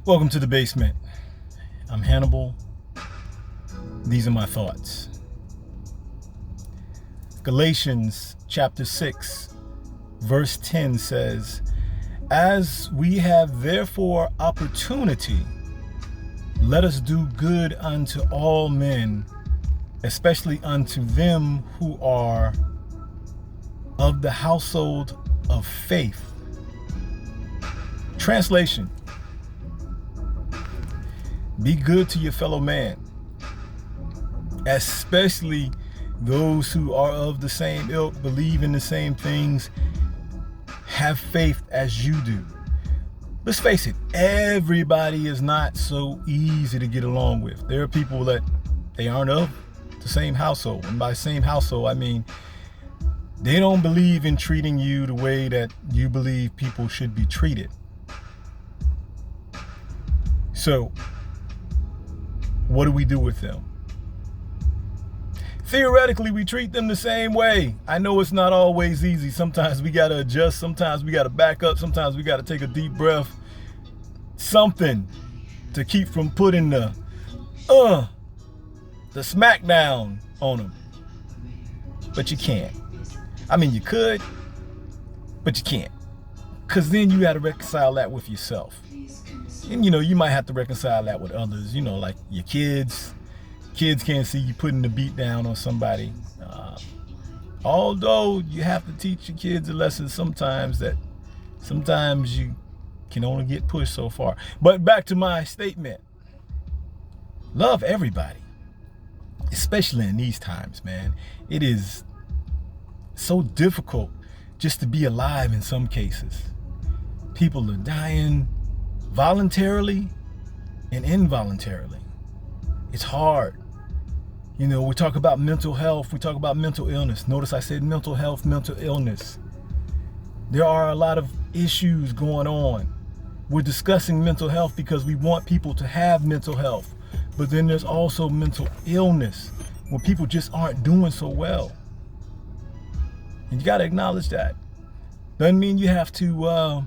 Welcome to the Base-Ment. I'm Hannibal. These are my thoughts. Galatians chapter 6, verse 10 says, "As we have therefore opportunity, let us do good unto all men, especially unto them who are of the household of faith." Translation: be good to your fellow man, especially those who are of the same ilk, believe in the same things, have faith as you do. Let's face it, everybody is not so easy to get along with. There are people that they aren't of the same household. And by same household, I mean they don't believe in treating you the way that you believe people should be treated. So what do we do with them? Theoretically, we treat them the same way. I know it's not always easy. Sometimes we got to adjust. Sometimes we got to back up. Sometimes we got to take a deep breath. Something to keep from putting the smackdown on them. But you can't. I mean, you could, but you can't. Because then you got to reconcile that with yourself. And, you might have to reconcile that with others, like your kids. Kids can't see you putting the beat down on somebody. Although you have to teach your kids a lesson sometimes that sometimes you can only get pushed so far. But back to my statement. Love everybody, especially in these times, man. It is so difficult just to be alive in some cases. People are dying voluntarily and involuntarily. It's hard. We talk about mental health. We talk about mental illness. Notice I said mental health, mental illness. There are a lot of issues going on. We're discussing mental health because we want people to have mental health. But then there's also mental illness when people just aren't doing so well. And you got to acknowledge that. Doesn't mean you have to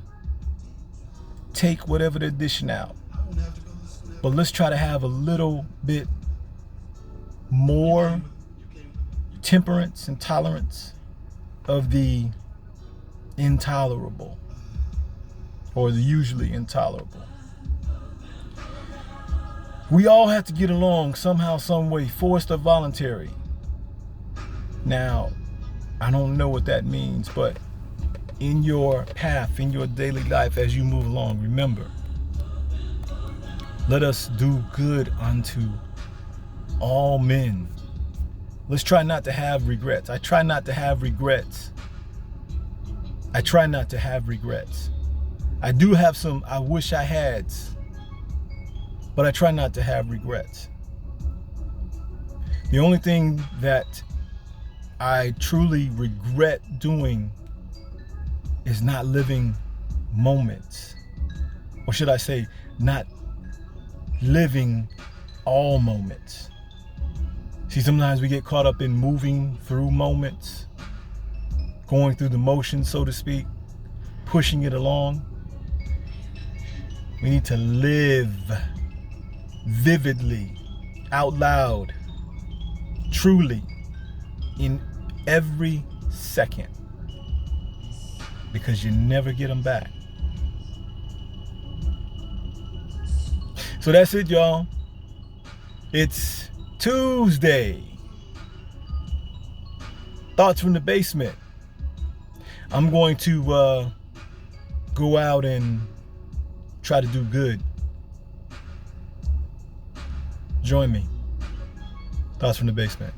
take whatever they're dishing out. But let's try to have a little bit more temperance and tolerance of the intolerable, or the usually intolerable. We all have to get along somehow, some way, forced or voluntary. Now, I don't know what that means, but in your path, in your daily life, as you move along, remember, let us do good unto all men. Let's try not to have regrets. I try not to have regrets. I try not to have regrets. I do have some I wish I had, but I try not to have regrets. The only thing that I truly regret doing is not living moments, or should I say, not living all moments. See, sometimes we get caught up in moving through moments, going through the motions, so to speak, pushing it along. We need to live vividly, out loud, truly, in every second, because you never get them back. So that's it, y'all. It's Tuesday. Thoughts from the Base-Ment. I'm going to go out and try to do good. Join me. Thoughts from the Base-Ment.